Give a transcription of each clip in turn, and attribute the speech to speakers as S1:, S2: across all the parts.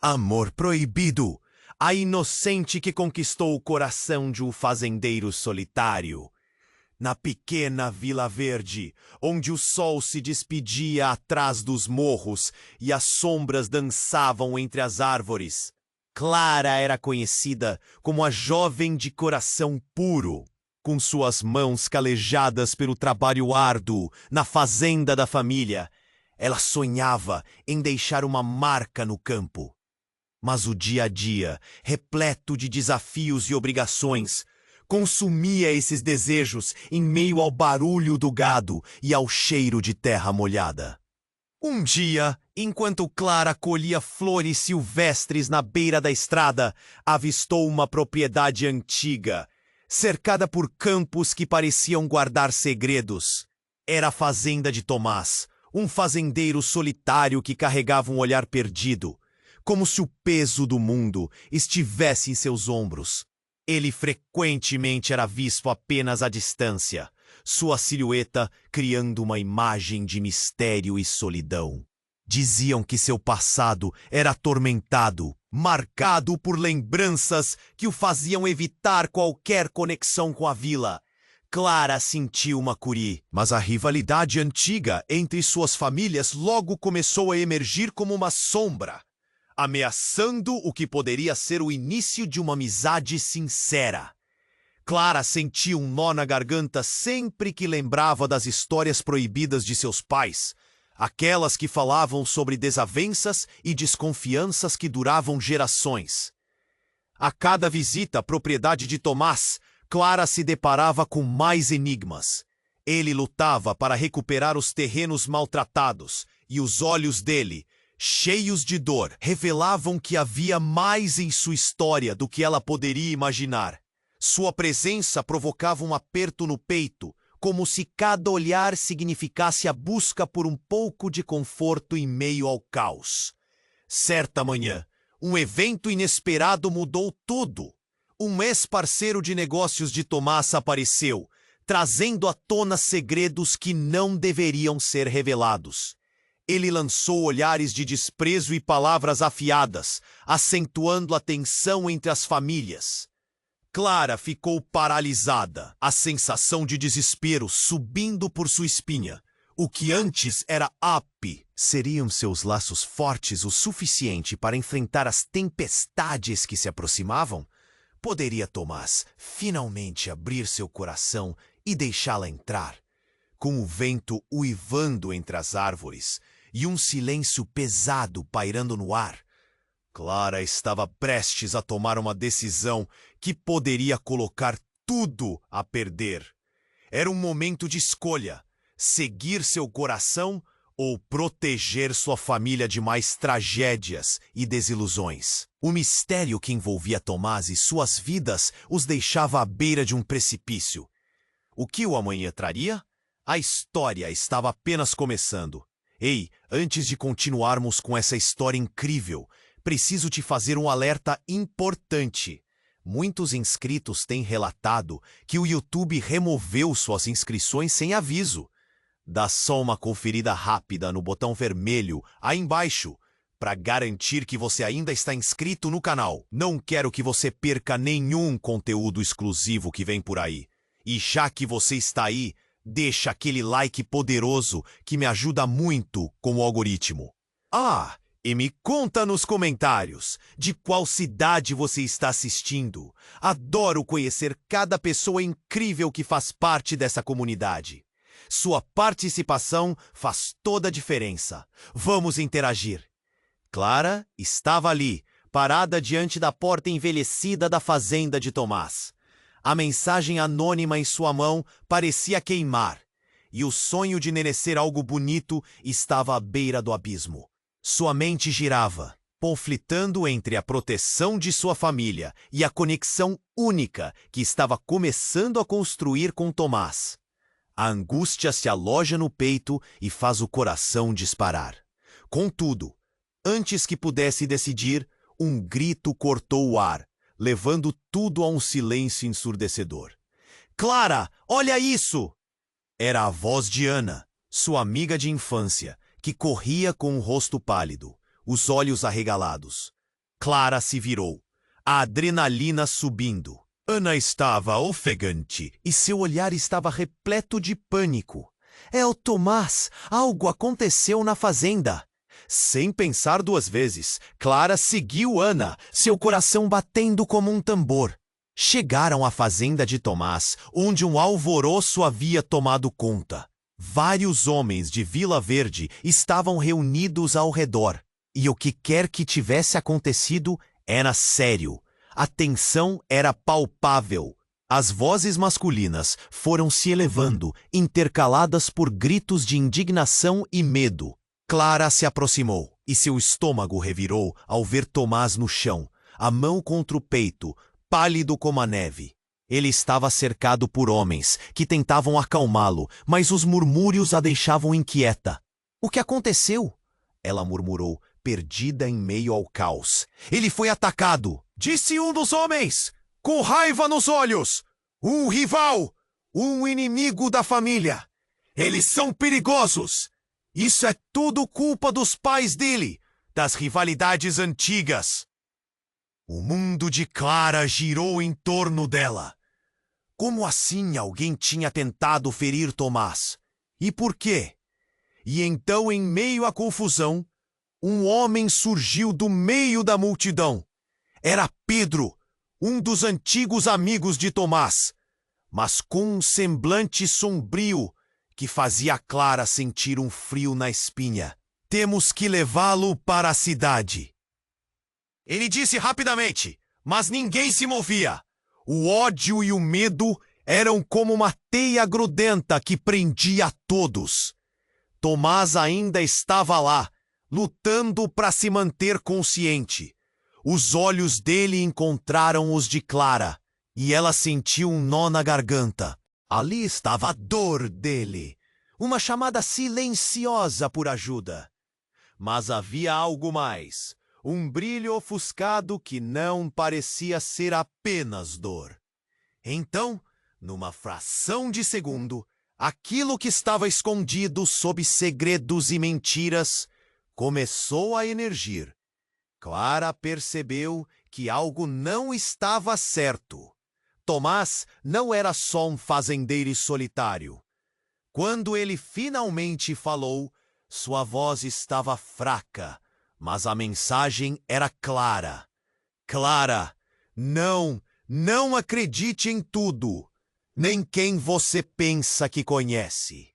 S1: Amor proibido. A inocente que conquistou o coração de um fazendeiro solitário. Na pequena Vila Verde, onde o sol se despedia atrás dos morros e as sombras dançavam entre as árvores, Clara era conhecida como a jovem de coração puro. Com suas mãos calejadas pelo trabalho árduo na fazenda da família, ela sonhava em deixar uma marca no campo. Mas o dia a dia, repleto de desafios e obrigações, consumia esses desejos em meio ao barulho do gado e ao cheiro de terra molhada. Um dia, enquanto Clara colhia flores silvestres na beira da estrada, avistou uma propriedade antiga, cercada por campos que pareciam guardar segredos. Era a fazenda de Tomás, um fazendeiro solitário que carregava um olhar perdido, como se o peso do mundo estivesse em seus ombros. Ele frequentemente era visto apenas à distância, sua silhueta criando uma imagem de mistério e solidão. Diziam que seu passado era atormentado, marcado por lembranças que o faziam evitar qualquer conexão com a vila. Clara sentiu uma curi, mas a rivalidade antiga entre suas famílias logo começou a emergir como uma sombra, ameaçando o que poderia ser o início de uma amizade sincera. Clara sentia um nó na garganta sempre que lembrava das histórias proibidas de seus pais, aquelas que falavam sobre desavenças e desconfianças que duravam gerações. A cada visita à propriedade de Tomás, Clara se deparava com mais enigmas. Ele lutava para recuperar os terrenos maltratados, e os olhos dele, cheios de dor, revelavam que havia mais em sua história do que ela poderia imaginar. Sua presença provocava um aperto no peito, como se cada olhar significasse a busca por um pouco de conforto em meio ao caos. Certa manhã, um evento inesperado mudou tudo. Um ex-parceiro de negócios de Tomás apareceu, trazendo à tona segredos que não deveriam ser revelados. Ele lançou olhares de desprezo e palavras afiadas, acentuando a tensão entre as famílias. Clara ficou paralisada, a sensação de desespero subindo por sua espinha. O que antes era ápice. Seriam seus laços fortes o suficiente para enfrentar as tempestades que se aproximavam? Poderia Tomás finalmente abrir seu coração e deixá-la entrar? Com o vento uivando entre as árvores e um silêncio pesado pairando no ar, Clara estava prestes a tomar uma decisão que poderia colocar tudo a perder. Era um momento de escolha: seguir seu coração ou proteger sua família de mais tragédias e desilusões. O mistério que envolvia Tomás e suas vidas os deixava à beira de um precipício. O que o amanhã traria? A história estava apenas começando. Ei, antes de continuarmos com essa história incrível, preciso te fazer um alerta importante. Muitos inscritos têm relatado que o YouTube removeu suas inscrições sem aviso. Dá só uma conferida rápida no botão vermelho aí embaixo para garantir que você ainda está inscrito no canal. Não quero que você perca nenhum conteúdo exclusivo que vem por aí. E já que você está aí, deixa aquele like poderoso que me ajuda muito com o algoritmo. E me conta nos comentários de qual cidade você está assistindo. Adoro conhecer cada pessoa incrível que faz parte dessa comunidade. Sua participação faz toda a diferença. Vamos interagir. Clara estava ali, parada diante da porta envelhecida da fazenda de Tomás. A mensagem anônima em sua mão parecia queimar, e o sonho de merecer algo bonito estava à beira do abismo. Sua mente girava, conflitando entre a proteção de sua família e a conexão única que estava começando a construir com Tomás. A angústia se aloja no peito e faz o coração disparar. Contudo, antes que pudesse decidir, um grito cortou o ar, levando tudo a um silêncio ensurdecedor. Clara, olha isso! Era a voz de Ana, sua amiga de infância, que corria com o rosto pálido, os olhos arregalados. Clara se virou, a adrenalina subindo. Ana estava ofegante e seu olhar estava repleto de pânico. É o Tomás! Algo aconteceu na fazenda! Sem pensar duas vezes, Clara seguiu Ana, seu coração batendo como um tambor. Chegaram à fazenda de Tomás, onde um alvoroço havia tomado conta. Vários homens de Vila Verde estavam reunidos ao redor. E o que quer que tivesse acontecido era sério. A tensão era palpável. As vozes masculinas foram se elevando, intercaladas por gritos de indignação e medo. Clara se aproximou e seu estômago revirou ao ver Tomás no chão, a mão contra o peito, pálido como a neve. Ele estava cercado por homens que tentavam acalmá-lo, mas os murmúrios a deixavam inquieta. "O que aconteceu?" ela murmurou, perdida em meio ao caos. "Ele foi atacado", disse um dos homens, com raiva nos olhos. "Um rival, um inimigo da família. Eles são perigosos. Isso é tudo culpa dos pais dele, das rivalidades antigas." O mundo de Clara girou em torno dela. Como assim alguém tinha tentado ferir Tomás? E por quê? E então, em meio à confusão, um homem surgiu do meio da multidão. Era Pedro, um dos antigos amigos de Tomás, mas com um semblante sombrio que fazia Clara sentir um frio na espinha. "Temos que levá-lo para a cidade." Ele disse rapidamente, mas ninguém se movia. O ódio e o medo eram como uma teia grudenta que prendia a todos. Tomás ainda estava lá, lutando para se manter consciente. Os olhos dele encontraram os de Clara, e ela sentiu um nó na garganta. Ali estava a dor dele, uma chamada silenciosa por ajuda. Mas havia algo mais, um brilho ofuscado que não parecia ser apenas dor. Então, numa fração de segundo, aquilo que estava escondido sob segredos e mentiras começou a emergir. Clara percebeu que algo não estava certo. Tomás não era só um fazendeiro solitário. Quando ele finalmente falou, sua voz estava fraca, mas a mensagem era clara. "Clara, não acredite em tudo, nem quem você pensa que conhece."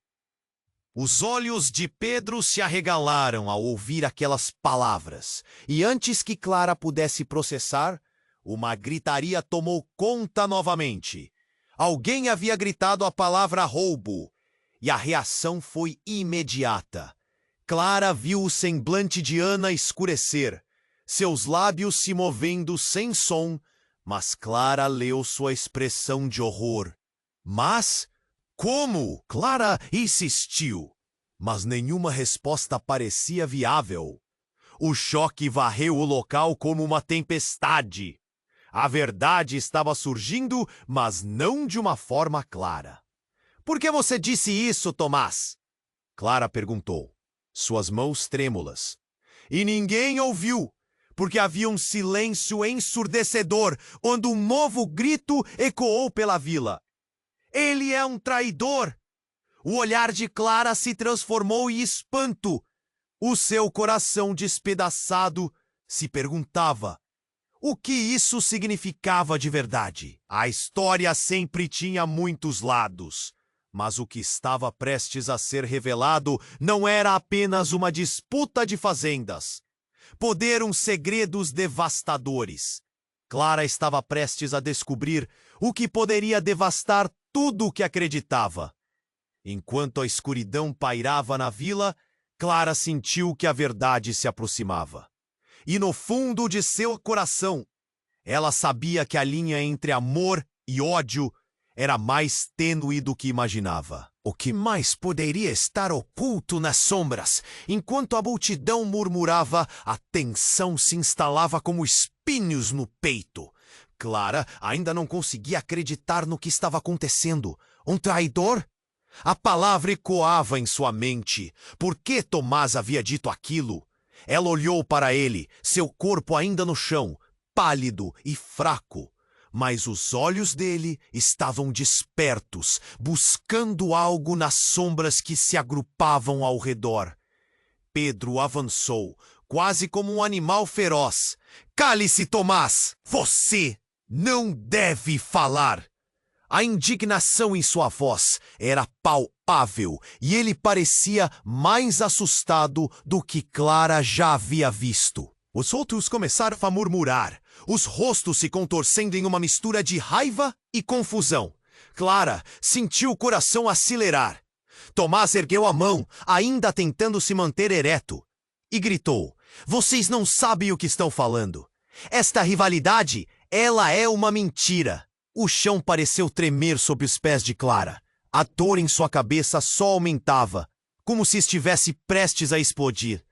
S1: Os olhos de Pedro se arregalaram ao ouvir aquelas palavras, e antes que Clara pudesse processar, uma gritaria tomou conta novamente. Alguém havia gritado a palavra roubo, e a reação foi imediata. Clara viu o semblante de Ana escurecer, seus lábios se movendo sem som, mas Clara leu sua expressão de horror. "Mas como?" Clara insistiu, mas nenhuma resposta parecia viável. O choque varreu o local como uma tempestade. A verdade estava surgindo, mas não de uma forma clara. "Por que você disse isso, Tomás?" Clara perguntou, suas mãos trêmulas. E ninguém ouviu, porque havia um silêncio ensurdecedor, onde um novo grito ecoou pela vila. "Ele é um traidor!" O olhar de Clara se transformou em espanto. O seu coração despedaçado se perguntava: o que isso significava de verdade? A história sempre tinha muitos lados, mas o que estava prestes a ser revelado não era apenas uma disputa de fazendas. Poderam segredos devastadores. Clara estava prestes a descobrir o que poderia devastar tudo o que acreditava. Enquanto a escuridão pairava na vila, Clara sentiu que a verdade se aproximava. E no fundo de seu coração, ela sabia que a linha entre amor e ódio era mais tênue do que imaginava. O que mais poderia estar oculto nas sombras? Enquanto a multidão murmurava, a tensão se instalava como espinhos no peito. Clara ainda não conseguia acreditar no que estava acontecendo. Um traidor? A palavra ecoava em sua mente. Por que Tomás havia dito aquilo? Ela olhou para ele, seu corpo ainda no chão, pálido e fraco. Mas os olhos dele estavam despertos, buscando algo nas sombras que se agrupavam ao redor. Pedro avançou, quase como um animal feroz. Cale-se, Tomás! Você não deve falar! A indignação em sua voz era palpável e ele parecia mais assustado do que Clara já havia visto. Os outros começaram a murmurar, os rostos se contorcendo em uma mistura de raiva e confusão. Clara sentiu o coração acelerar. Tomás ergueu a mão, ainda tentando se manter ereto, e gritou: "Vocês não sabem o que estão falando. Esta rivalidade, ela é uma mentira." O chão pareceu tremer sob os pés de Clara. A dor em sua cabeça só aumentava, como se estivesse prestes a explodir.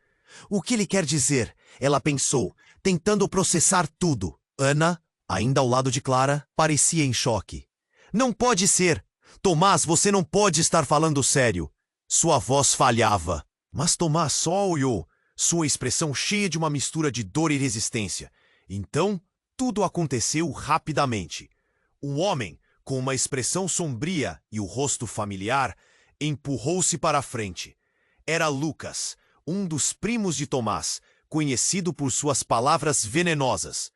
S1: O que ele quer dizer? Ela pensou, tentando processar tudo. Ana, ainda ao lado de Clara, parecia em choque. "Não pode ser! Tomás, você não pode estar falando sério." Sua voz falhava. Mas Tomás só olhou, sua expressão cheia de uma mistura de dor e resistência. Então, tudo aconteceu rapidamente. O homem, com uma expressão sombria e o rosto familiar, empurrou-se para a frente. Era Lucas, um dos primos de Tomás, conhecido por suas palavras venenosas.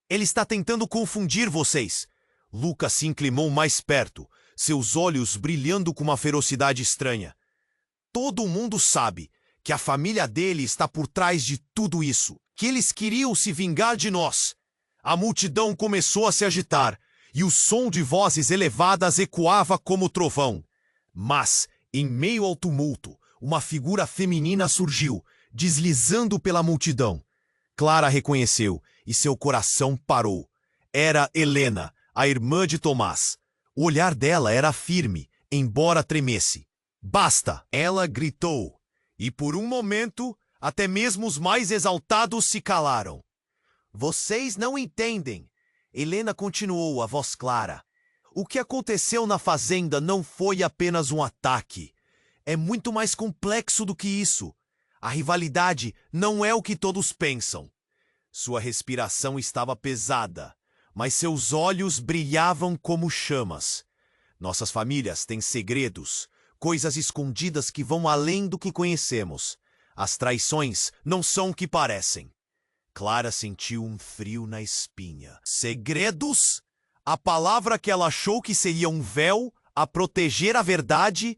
S1: "Ele está tentando confundir vocês." Lucas se inclinou mais perto, seus olhos brilhando com uma ferocidade estranha. "Todo mundo sabe que a família dele está por trás de tudo isso, que eles queriam se vingar de nós." A multidão começou a se agitar, e o som de vozes elevadas ecoava como trovão. Mas, em meio ao tumulto, uma figura feminina surgiu, deslizando pela multidão. Clara reconheceu, e seu coração parou. Era Helena, a irmã de Tomás. O olhar dela era firme, embora tremesse. "Basta!" ela gritou. E por um momento, até mesmo os mais exaltados se calaram. "Vocês não entendem." Helena continuou, a voz clara. "O que aconteceu na fazenda não foi apenas um ataque. É muito mais complexo do que isso. A rivalidade não é o que todos pensam." Sua respiração estava pesada, mas seus olhos brilhavam como chamas. "Nossas famílias têm segredos, coisas escondidas que vão além do que conhecemos. As traições não são o que parecem." Clara sentiu um frio na espinha. Segredos? A palavra que ela achou que seria um véu a proteger a verdade,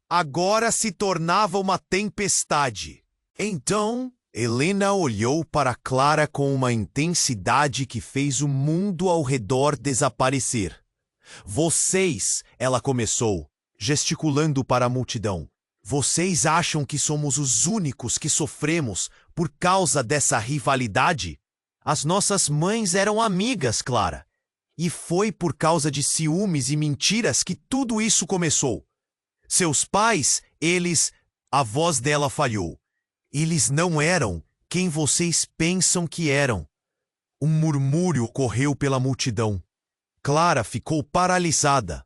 S1: agora se tornava uma tempestade. Então, Helena olhou para Clara com uma intensidade que fez o mundo ao redor desaparecer. "Vocês", ela começou, gesticulando para a multidão, "vocês acham que somos os únicos que sofremos por causa dessa rivalidade? As nossas mães eram amigas, Clara. E foi por causa de ciúmes e mentiras que tudo isso começou. Seus pais, eles..." A voz dela falhou. "Eles não eram quem vocês pensam que eram." Um murmúrio correu pela multidão. Clara ficou paralisada.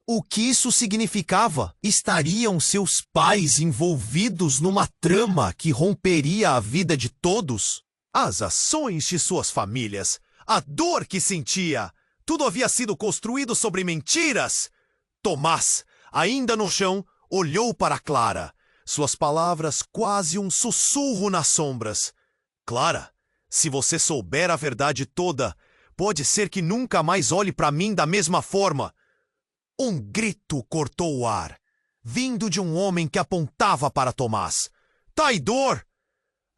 S1: O que isso significava? Estariam seus pais envolvidos numa trama que romperia a vida de todos? As ações de suas famílias, a dor que sentia, tudo havia sido construído sobre mentiras. Tomás, ainda no chão, olhou para Clara, suas palavras quase um sussurro nas sombras. "Clara, se você souber a verdade toda, pode ser que nunca mais olhe para mim da mesma forma." Um grito cortou o ar, vindo de um homem que apontava para Tomás. "Traidor!"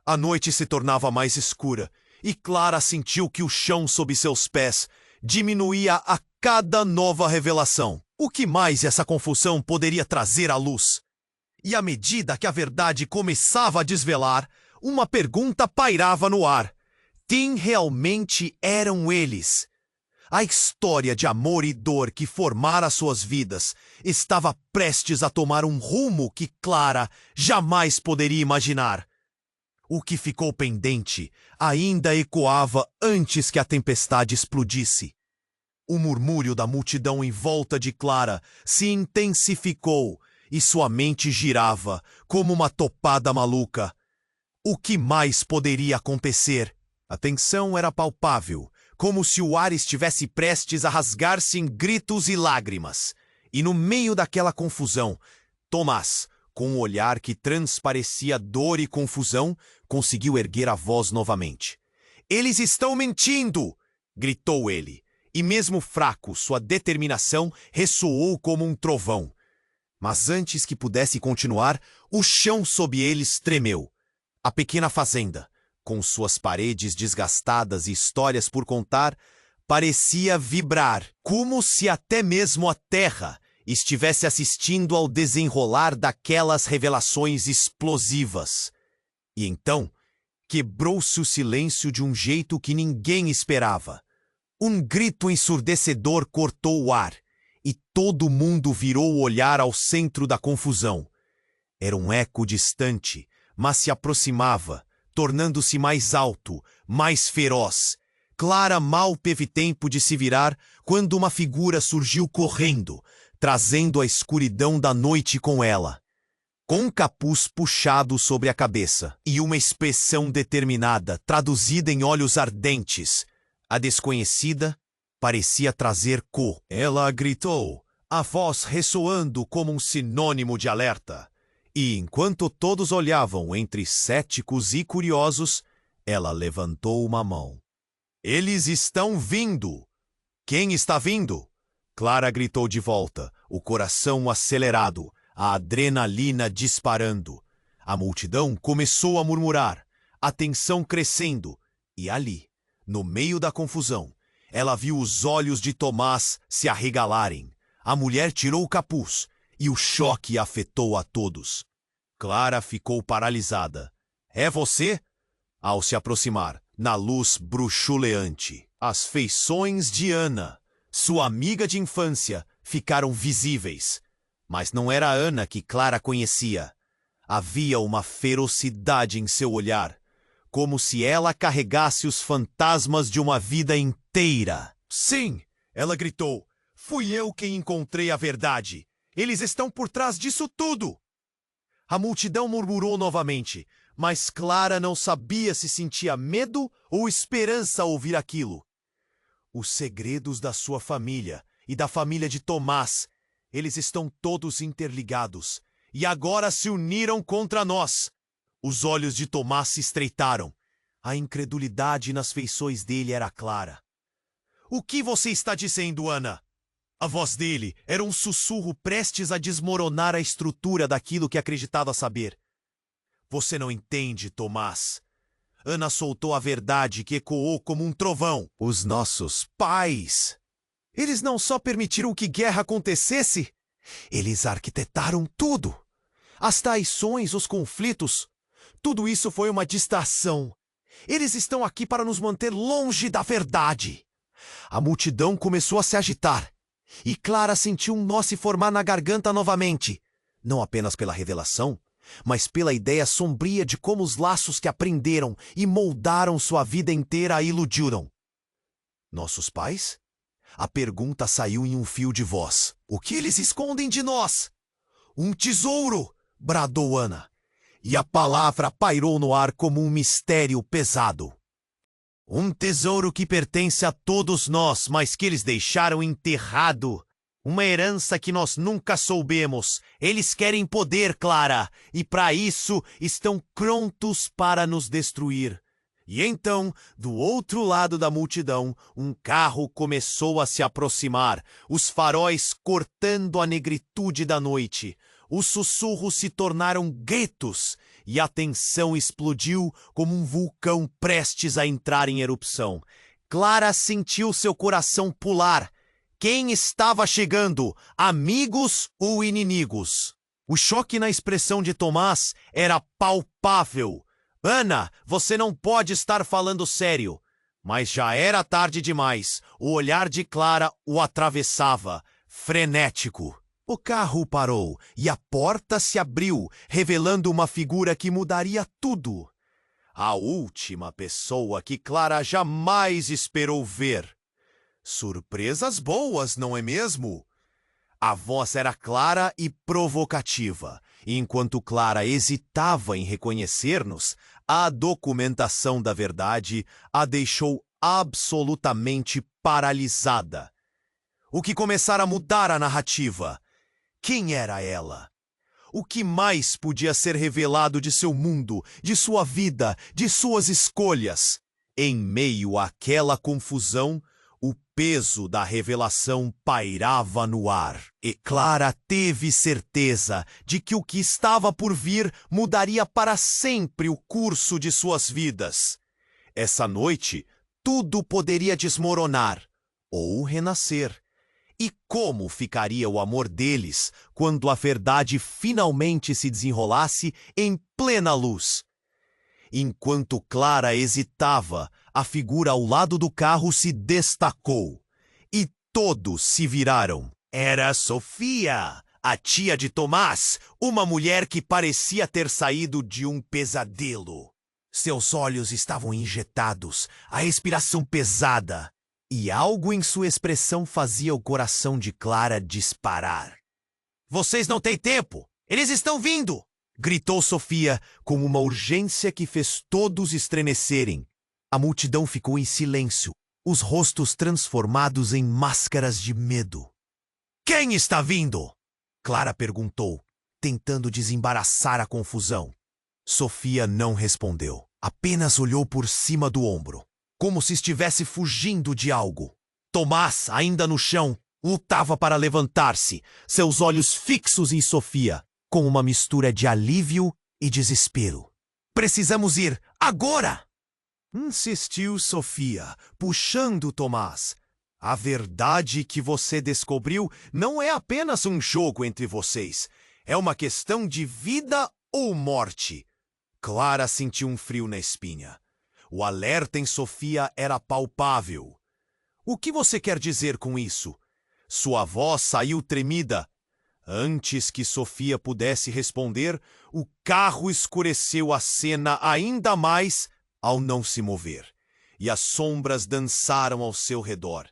S1: A noite se tornava mais escura, e Clara sentiu que o chão sob seus pés diminuía a cada nova revelação. O que mais essa confusão poderia trazer à luz? E à medida que a verdade começava a desvelar, uma pergunta pairava no ar. Quem realmente eram eles? A história de amor e dor que formara suas vidas estava prestes a tomar um rumo que Clara jamais poderia imaginar. O que ficou pendente ainda ecoava antes que a tempestade explodisse. O murmúrio da multidão em volta de Clara se intensificou e sua mente girava como uma topada maluca. O que mais poderia acontecer? A tensão era palpável, como se o ar estivesse prestes a rasgar-se em gritos e lágrimas. E no meio daquela confusão, Tomás, com um olhar que transparecia dor e confusão, conseguiu erguer a voz novamente. "Eles estão mentindo!" gritou ele, e mesmo fraco, sua determinação ressoou como um trovão. Mas antes que pudesse continuar, o chão sob eles tremeu. A pequena fazenda, com suas paredes desgastadas e histórias por contar, parecia vibrar, como se até mesmo a terra estivesse assistindo ao desenrolar daquelas revelações explosivas. E então, quebrou-se o silêncio de um jeito que ninguém esperava. Um grito ensurdecedor cortou o ar, e todo mundo virou o olhar ao centro da confusão. Era um eco distante, mas se aproximava, tornando-se mais alto, mais feroz. Clara mal teve tempo de se virar quando uma figura surgiu correndo, trazendo a escuridão da noite com ela. Com um capuz puxado sobre a cabeça e uma expressão determinada traduzida em olhos ardentes, a desconhecida parecia trazer cor. Ela gritou, a voz ressoando como um sinônimo de alerta. E enquanto todos olhavam entre céticos e curiosos, ela levantou uma mão. "Eles estão vindo!" "Quem está vindo?" Clara gritou de volta, o coração acelerado, a adrenalina disparando. A multidão começou a murmurar, a tensão crescendo, e ali, no meio da confusão, ela viu os olhos de Tomás se arregalarem. A mulher tirou o capuz, e o choque afetou a todos. Clara ficou paralisada. "É você?" Ao se aproximar, na luz bruxuleante, as feições de Ana, sua amiga de infância, ficaram visíveis. Mas não era a Ana que Clara conhecia. Havia uma ferocidade em seu olhar, como se ela carregasse os fantasmas de uma vida inteira. "Sim!" ela gritou. "Fui eu quem encontrei a verdade. Eles estão por trás disso tudo!" A multidão murmurou novamente, mas Clara não sabia se sentia medo ou esperança ao ouvir aquilo. Os segredos da sua família e da família de Tomás, eles estão todos interligados, e agora se uniram contra nós. Os olhos de Tomás se estreitaram. A incredulidade nas feições dele era clara. "O que você está dizendo, Ana?" A voz dele era um sussurro prestes a desmoronar a estrutura daquilo que acreditava saber. "Você não entende, Tomás." Ana soltou a verdade que ecoou como um trovão. "Os nossos pais, eles não só permitiram que guerra acontecesse, eles arquitetaram tudo. As traições, os conflitos, tudo isso foi uma distração. Eles estão aqui para nos manter longe da verdade." A multidão começou a se agitar. E Clara sentiu um nó se formar na garganta novamente, não apenas pela revelação, mas pela ideia sombria de como os laços que aprenderam e moldaram sua vida inteira a iludiram. "Nossos pais?" A pergunta saiu em um fio de voz. "O que eles escondem de nós?" "Um tesouro!" bradou Ana, e a palavra pairou no ar como um mistério pesado. "Um tesouro que pertence a todos nós, mas que eles deixaram enterrado. Uma herança que nós nunca soubemos. Eles querem poder, Clara, e para isso estão prontos para nos destruir." E então, do outro lado da multidão, um carro começou a se aproximar, os faróis cortando a negritude da noite. Os sussurros se tornaram gritos, e a tensão explodiu como um vulcão prestes a entrar em erupção. Clara sentiu seu coração pular. Quem estava chegando? Amigos ou inimigos? O choque na expressão de Tomás era palpável. "Ana, você não pode estar falando sério." Mas já era tarde demais. O olhar de Clara o atravessava, frenético. O carro parou e a porta se abriu, revelando uma figura que mudaria tudo. A última pessoa que Clara jamais esperou ver. Surpresas boas, não é mesmo? A voz era clara e provocativa, Enquanto Clara hesitava em reconhecer-nos, a documentação da verdade a deixou absolutamente paralisada. O que começara a mudar a narrativa? Quem era ela? O que mais podia ser revelado de seu mundo, de sua vida, de suas escolhas? Em meio àquela confusão, o peso da revelação pairava no ar, e Clara teve certeza de que o que estava por vir mudaria para sempre o curso de suas vidas. Essa noite, tudo poderia desmoronar ou renascer. E como ficaria o amor deles quando a verdade finalmente se desenrolasse em plena luz? Enquanto Clara hesitava, a figura ao lado do carro se destacou. E todos se viraram. Era Sofia, a tia de Tomás, uma mulher que parecia ter saído de um pesadelo. Seus olhos estavam injetados, a respiração pesada, e algo em sua expressão fazia o coração de Clara disparar. "Vocês não têm tempo! Eles estão vindo!" gritou Sofia com uma urgência que fez todos estremecerem. A multidão ficou em silêncio, os rostos transformados em máscaras de medo. "Quem está vindo?" Clara perguntou, tentando desembaraçar a confusão. Sofia não respondeu, apenas olhou por cima do ombro, como se estivesse fugindo de algo. Tomás, ainda no chão, lutava para levantar-se, seus olhos fixos em Sofia, com uma mistura de alívio e desespero. "Precisamos ir, agora!" insistiu Sofia, puxando Tomás. "A verdade que você descobriu não é apenas um jogo entre vocês. É uma questão de vida ou morte." Clara sentiu um frio na espinha. O alerta em Sofia era palpável. "O que você quer dizer com isso?" Sua voz saiu tremida. Antes que Sofia pudesse responder, o carro escureceu a cena ainda mais ao não se mover, e as sombras dançaram ao seu redor.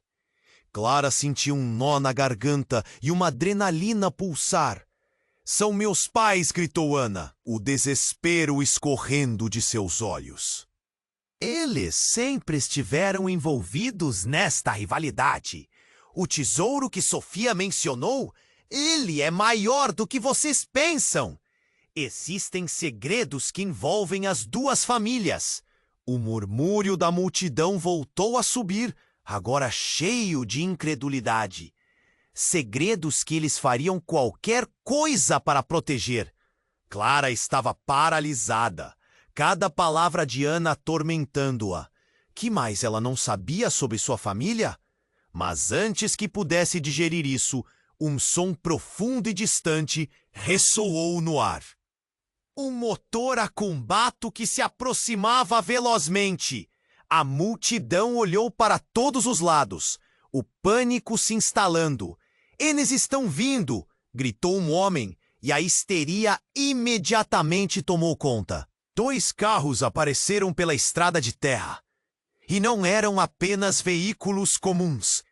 S1: Clara sentiu um nó na garganta e uma adrenalina pulsar. "São meus pais!" gritou Ana, o desespero escorrendo de seus olhos. "Eles sempre estiveram envolvidos nesta rivalidade. O tesouro que Sofia mencionou, ele é maior do que vocês pensam. Existem segredos que envolvem as duas famílias." O murmúrio da multidão voltou a subir, agora cheio de incredulidade. Segredos que eles fariam qualquer coisa para proteger. Clara estava paralisada, cada palavra de Ana atormentando-a. Que mais ela não sabia sobre sua família? Mas antes que pudesse digerir isso, um som profundo e distante ressoou no ar. Um motor a combate que se aproximava velozmente. A multidão olhou para todos os lados, o pânico se instalando. "Eles estão vindo!" gritou um homem, e a histeria imediatamente tomou conta. 2 carros apareceram pela estrada de terra. E não eram apenas veículos comuns.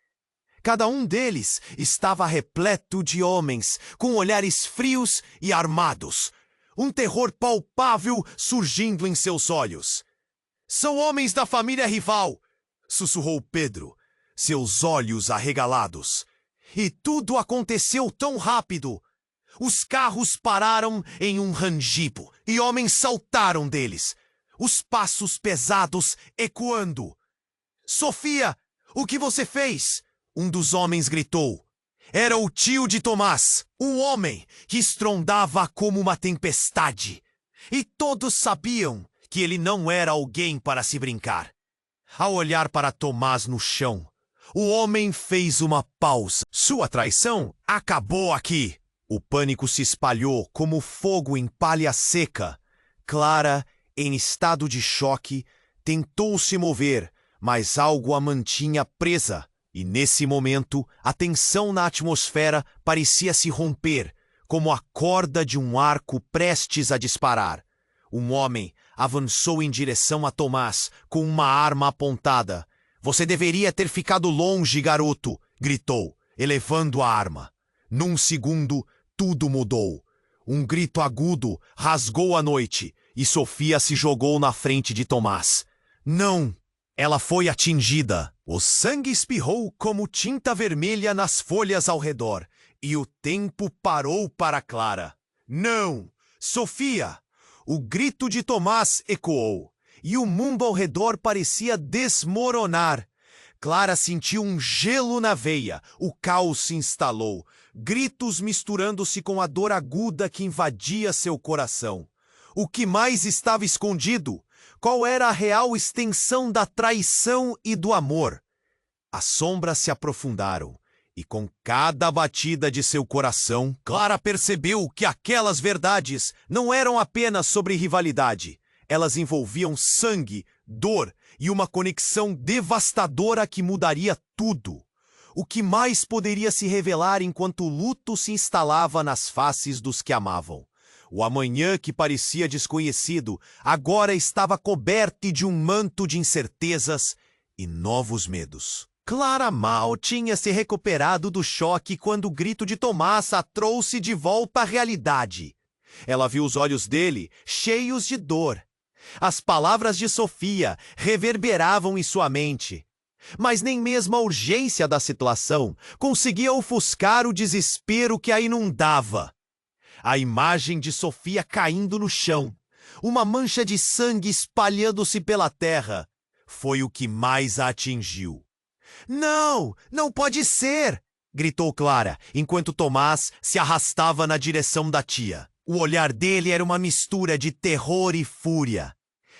S1: Cada um deles estava repleto de homens, com olhares frios e armados. Um terror palpável surgindo em seus olhos. "São homens da família rival!" sussurrou Pedro, seus olhos arregalados. E tudo aconteceu tão rápido. Os carros pararam em um rangipo e homens saltaram deles, os passos pesados ecoando. "Sofia, o que você fez?" um dos homens gritou. Era o tio de Tomás, um homem que estrondava como uma tempestade. E todos sabiam que ele não era alguém para se brincar. Ao olhar para Tomás no chão, o homem fez uma pausa. Sua traição acabou aqui. O pânico se espalhou como fogo em palha seca. Clara, em estado de choque, tentou se mover, mas algo a mantinha presa. E nesse momento, a tensão na atmosfera parecia se romper, como a corda de um arco prestes a disparar. Um homem avançou em direção a Tomás com uma arma apontada. "Você deveria ter ficado longe, garoto!" gritou, elevando a arma. Num segundo, tudo mudou. Um grito agudo rasgou a noite e Sofia se jogou na frente de Tomás. Não! Ela foi atingida. O sangue espirrou como tinta vermelha nas folhas ao redor e o tempo parou para Clara. Não! Sofia! O grito de Tomás ecoou e o mundo ao redor parecia desmoronar. Clara sentiu um gelo na veia, o caos se instalou, gritos misturando-se com a dor aguda que invadia seu coração. O que mais estava escondido? Qual era a real extensão da traição e do amor? As sombras se aprofundaram, e com cada batida de seu coração, Clara percebeu que aquelas verdades não eram apenas sobre rivalidade. Elas envolviam sangue, dor e uma conexão devastadora que mudaria tudo. O que mais poderia se revelar enquanto o luto se instalava nas faces dos que amavam? O amanhã que parecia desconhecido agora estava coberto de um manto de incertezas e novos medos. Clara mal tinha se recuperado do choque quando o grito de Tomás a trouxe de volta à realidade. Ela viu os olhos dele cheios de dor. As palavras de Sofia reverberavam em sua mente. Mas nem mesmo a urgência da situação conseguia ofuscar o desespero que a inundava. A imagem de Sofia caindo no chão, uma mancha de sangue espalhando-se pela terra, foi o que mais a atingiu. Não, não pode ser! Gritou Clara, enquanto Tomás se arrastava na direção da tia. O olhar dele era uma mistura de terror e fúria.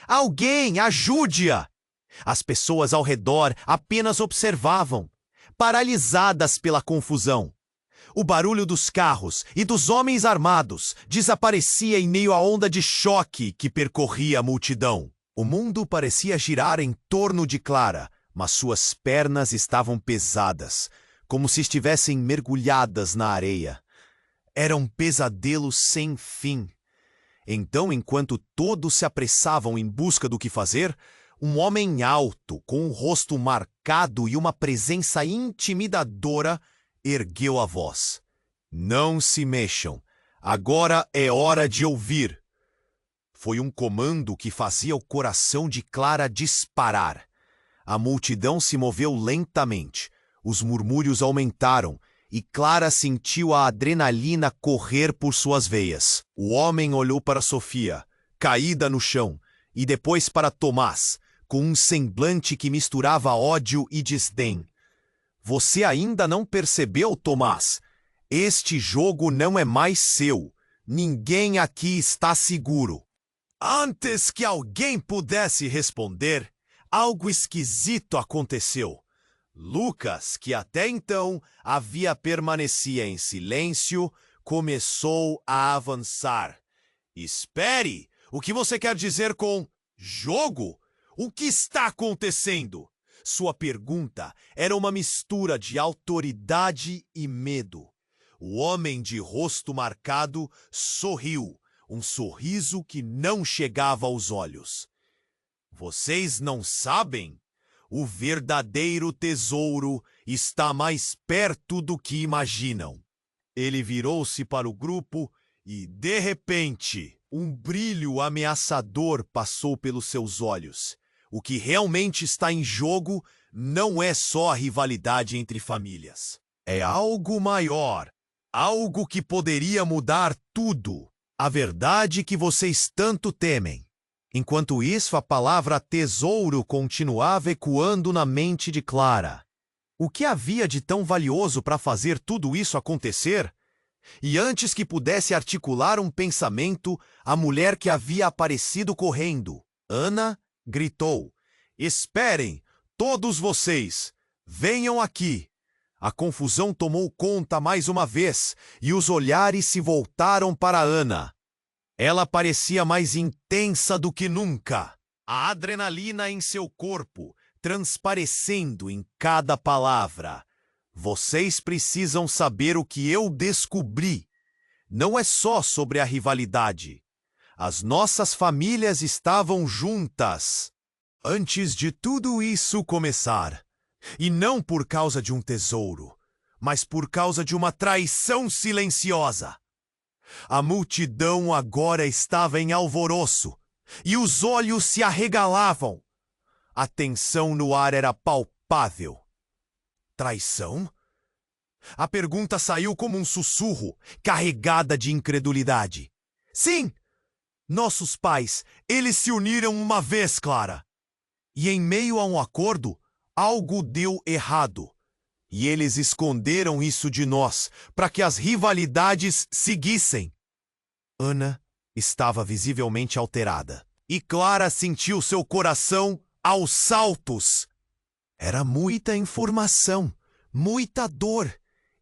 S1: Alguém, ajude-a! As pessoas ao redor apenas observavam, paralisadas pela confusão. O barulho dos carros e dos homens armados desaparecia em meio à onda de choque que percorria a multidão. O mundo parecia girar em torno de Clara, mas suas pernas estavam pesadas, como se estivessem mergulhadas na areia. Era um pesadelo sem fim. Então, enquanto todos se apressavam em busca do que fazer, um homem alto, com um rosto marcado e uma presença intimidadora, ergueu a voz. Não se mexam. Agora é hora de ouvir. Foi um comando que fazia o coração de Clara disparar. A multidão se moveu lentamente. Os murmúrios aumentaram e Clara sentiu a adrenalina correr por suas veias. O homem olhou para Sofia, caída no chão, e depois para Tomás, com um semblante que misturava ódio e desdém. Você ainda não percebeu, Tomás? Este jogo não é mais seu. Ninguém aqui está seguro. Antes que alguém pudesse responder, algo esquisito aconteceu. Lucas, que até então havia permanecido em silêncio, começou a avançar. Espere! O que você quer dizer com jogo? O que está acontecendo? Sua pergunta era uma mistura de autoridade e medo. O homem de rosto marcado sorriu, um sorriso que não chegava aos olhos. Vocês não sabem? O verdadeiro tesouro está mais perto do que imaginam. Ele virou-se para o grupo e, de repente, um brilho ameaçador passou pelos seus olhos. O que realmente está em jogo não é só a rivalidade entre famílias. É algo maior, algo que poderia mudar tudo. A verdade que vocês tanto temem. Enquanto isso, a palavra tesouro continuava ecoando na mente de Clara. O que havia de tão valioso para fazer tudo isso acontecer? E antes que pudesse articular um pensamento, a mulher que havia aparecido correndo, Ana, gritou: Esperem, todos vocês! Venham aqui! A confusão tomou conta mais uma vez e os olhares se voltaram para Ana. Ela parecia mais intensa do que nunca. A adrenalina em seu corpo, transparecendo em cada palavra. Vocês precisam saber o que eu descobri. Não é só sobre a rivalidade. As nossas famílias estavam juntas antes de tudo isso começar. E não por causa de um tesouro, mas por causa de uma traição silenciosa. A multidão agora estava em alvoroço, e os olhos se arregalavam. A tensão no ar era palpável. Traição? A pergunta saiu como um sussurro, carregada de incredulidade. Sim! Nossos pais, eles se uniram uma vez, Clara. E em meio a um acordo, algo deu errado. E eles esconderam isso de nós, para que as rivalidades seguissem. Ana estava visivelmente alterada, e Clara sentiu seu coração aos saltos. Era muita informação, muita dor.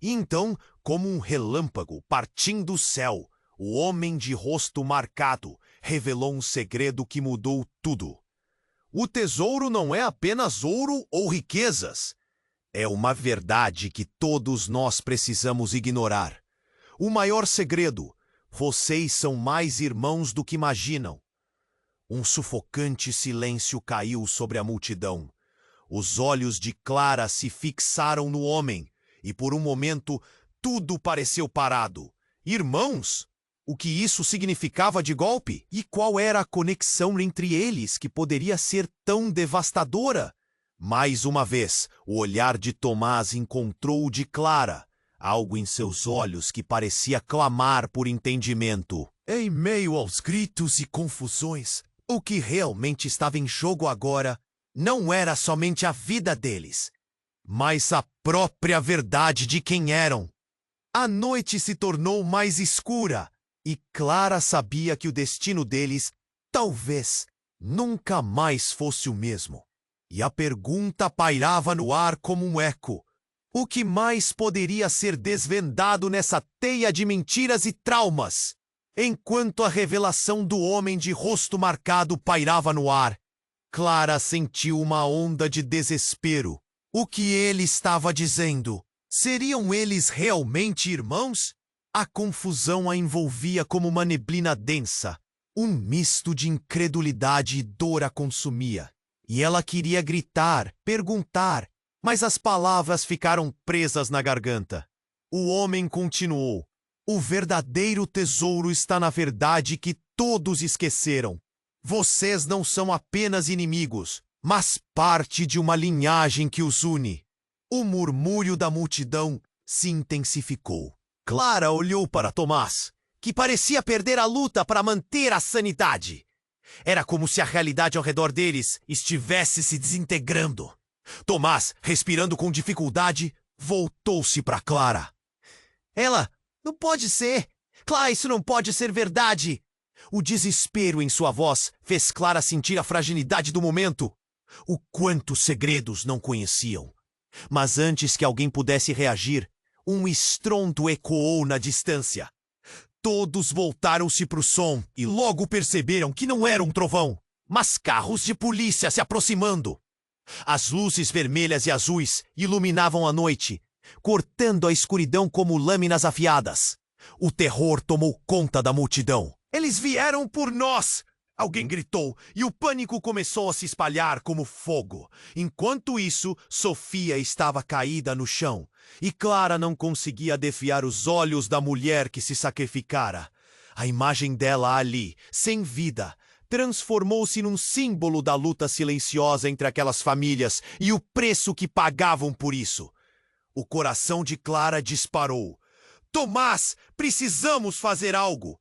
S1: E então, como um relâmpago partindo do céu, o homem de rosto marcado revelou um segredo que mudou tudo. O tesouro não é apenas ouro ou riquezas. É uma verdade que todos nós precisamos ignorar. O maior segredo: vocês são mais irmãos do que imaginam. Um sufocante silêncio caiu sobre a multidão. Os olhos de Clara se fixaram no homem, e por um momento tudo pareceu parado. Irmãos? O que isso significava de golpe? E qual era a conexão entre eles que poderia ser tão devastadora? Mais uma vez, o olhar de Tomás encontrou o de Clara, algo em seus olhos que parecia clamar por entendimento. Em meio aos gritos e confusões, o que realmente estava em jogo agora não era somente a vida deles, mas a própria verdade de quem eram. A noite se tornou mais escura, e Clara sabia que o destino deles talvez nunca mais fosse o mesmo. E a pergunta pairava no ar como um eco. O que mais poderia ser desvendado nessa teia de mentiras e traumas? Enquanto a revelação do homem de rosto marcado pairava no ar, Clara sentiu uma onda de desespero. O que ele estava dizendo? Seriam eles realmente irmãos? A confusão a envolvia como uma neblina densa. Um misto de incredulidade e dor a consumia. E ela queria gritar, perguntar, mas as palavras ficaram presas na garganta. O homem continuou. O verdadeiro tesouro está na verdade que todos esqueceram. Vocês não são apenas inimigos, mas parte de uma linhagem que os une. O murmúrio da multidão se intensificou. Clara olhou para Tomás, que parecia perder a luta para manter a sanidade. Era como se a realidade ao redor deles estivesse se desintegrando. Tomás, respirando com dificuldade, voltou-se para Clara. Ela, não pode ser. Clara, isso não pode ser verdade. O desespero em sua voz fez Clara sentir a fragilidade do momento. O quanto segredos não conheciam. Mas antes que alguém pudesse reagir, um estrondo ecoou na distância. Todos voltaram-se para o som e logo perceberam que não era um trovão, mas carros de polícia se aproximando. As luzes vermelhas e azuis iluminavam a noite, cortando a escuridão como lâminas afiadas. O terror tomou conta da multidão. Eles vieram por nós! Alguém gritou, e o pânico começou a se espalhar como fogo. Enquanto isso, Sofia estava caída no chão, e Clara não conseguia desviar os olhos da mulher que se sacrificara. A imagem dela ali, sem vida, transformou-se num símbolo da luta silenciosa entre aquelas famílias e o preço que pagavam por isso. O coração de Clara disparou. Tomás, precisamos fazer algo!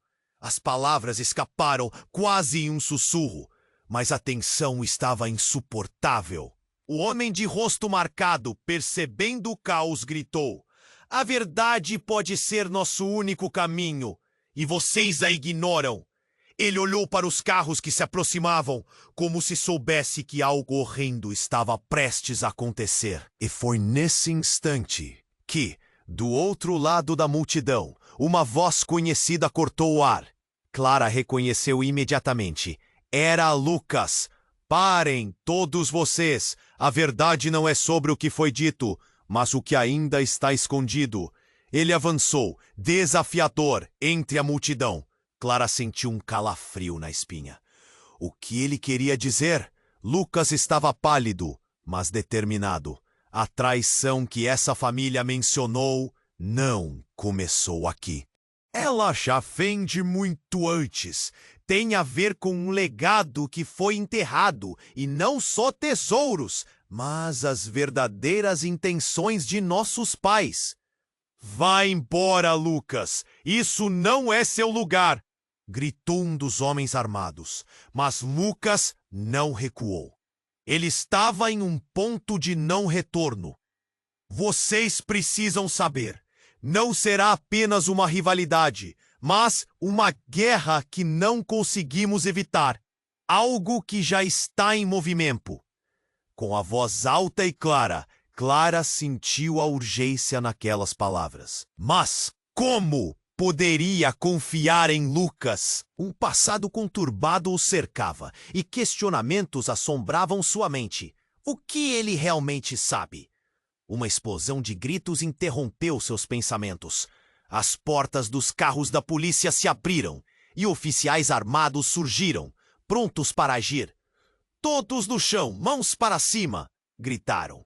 S1: As palavras escaparam quase em um sussurro, mas a tensão estava insuportável. O homem de rosto marcado, percebendo o caos, gritou: "A verdade pode ser nosso único caminho, e vocês a ignoram." Ele olhou para os carros que se aproximavam, como se soubesse que algo horrendo estava prestes a acontecer. E foi nesse instante que, do outro lado da multidão, uma voz conhecida cortou o ar. Clara reconheceu imediatamente. Era Lucas. "Parem, todos vocês! A verdade não é sobre o que foi dito, mas o que ainda está escondido." Ele avançou, desafiador, entre a multidão. Clara sentiu um calafrio na espinha. O que ele queria dizer? Lucas estava pálido, mas determinado. A traição que essa família mencionou não começou aqui. Ela já vem de muito antes. Tem a ver com um legado que foi enterrado, e não só tesouros, mas as verdadeiras intenções de nossos pais. Vá embora, Lucas! Isso não é seu lugar! Gritou um dos homens armados, mas Lucas não recuou. Ele estava em um ponto de não retorno. Vocês precisam saber. Não será apenas uma rivalidade, mas uma guerra que não conseguimos evitar. Algo que já está em movimento. Com a voz alta e clara, Clara sentiu a urgência naquelas palavras. Mas como poderia confiar em Lucas? Um passado conturbado o cercava e questionamentos assombravam sua mente. O que ele realmente sabe? Uma explosão de gritos interrompeu seus pensamentos. As portas dos carros da polícia se abriram e oficiais armados surgiram, prontos para agir. Todos no chão, mãos para cima! Gritaram.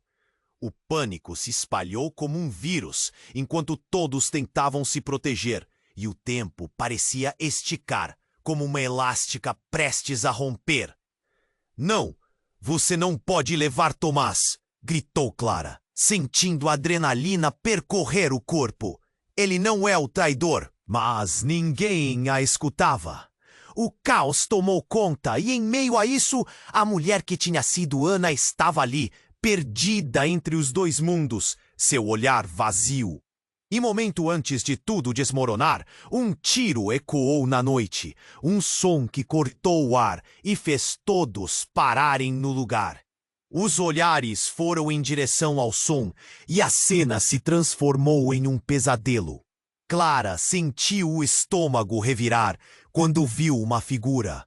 S1: O pânico se espalhou como um vírus, enquanto todos tentavam se proteger, e o tempo parecia esticar, como uma elástica prestes a romper. Não! Você não pode levar Tomás! Gritou Clara, sentindo a adrenalina percorrer o corpo. Ele não é o traidor, mas ninguém a escutava. O caos tomou conta e, em meio a isso, a mulher que tinha sido Ana estava ali, perdida entre os dois mundos, seu olhar vazio. E momento antes de tudo desmoronar, um tiro ecoou na noite, um som que cortou o ar e fez todos pararem no lugar. Os olhares foram em direção ao som e a cena se transformou em um pesadelo. Clara sentiu o estômago revirar quando viu uma figura.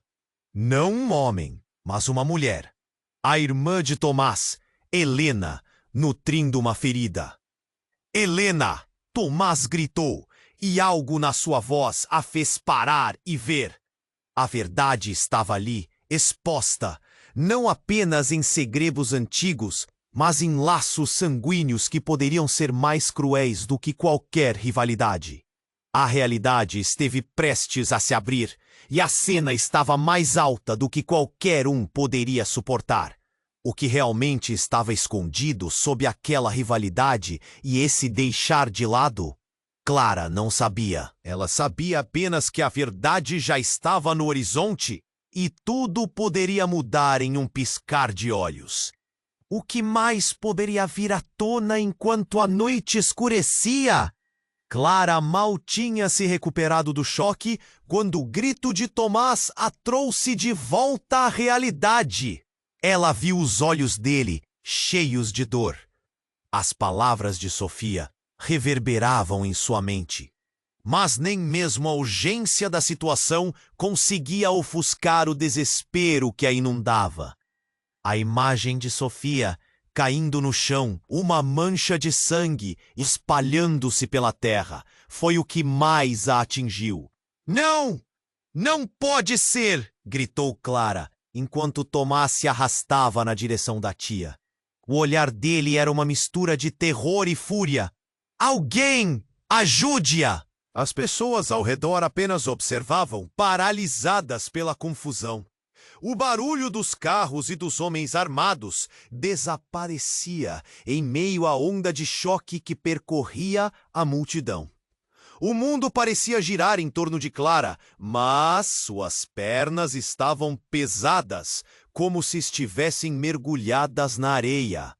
S1: Não um homem, mas uma mulher. A irmã de Tomás, Helena, nutrindo uma ferida. Helena! Tomás gritou, e algo na sua voz a fez parar e ver. A verdade estava ali, exposta, não apenas em segredos antigos, mas em laços sanguíneos que poderiam ser mais cruéis do que qualquer rivalidade. A realidade esteve prestes a se abrir, e a cena estava mais alta do que qualquer um poderia suportar. O que realmente estava escondido sob aquela rivalidade e esse deixar de lado? Clara não sabia. Ela sabia apenas que a verdade já estava no horizonte e tudo poderia mudar em um piscar de olhos. O que mais poderia vir à tona enquanto a noite escurecia? Clara mal tinha se recuperado do choque quando o grito de Tomás a trouxe de volta à realidade. Ela viu os olhos dele, cheios de dor. As palavras de Sofia reverberavam em sua mente. Mas nem mesmo a urgência da situação conseguia ofuscar o desespero que a inundava. A imagem de Sofia caindo no chão, uma mancha de sangue espalhando-se pela terra, foi o que mais a atingiu. Não! Não pode ser! Gritou Clara, enquanto Tomás se arrastava na direção da tia. O olhar dele era uma mistura de terror e fúria. Alguém! Ajude-a! As pessoas ao redor apenas observavam, paralisadas pela confusão. O barulho dos carros e dos homens armados desaparecia em meio à onda de choque que percorria a multidão. O mundo parecia girar em torno de Clara, mas suas pernas estavam pesadas, como se estivessem mergulhadas na areia.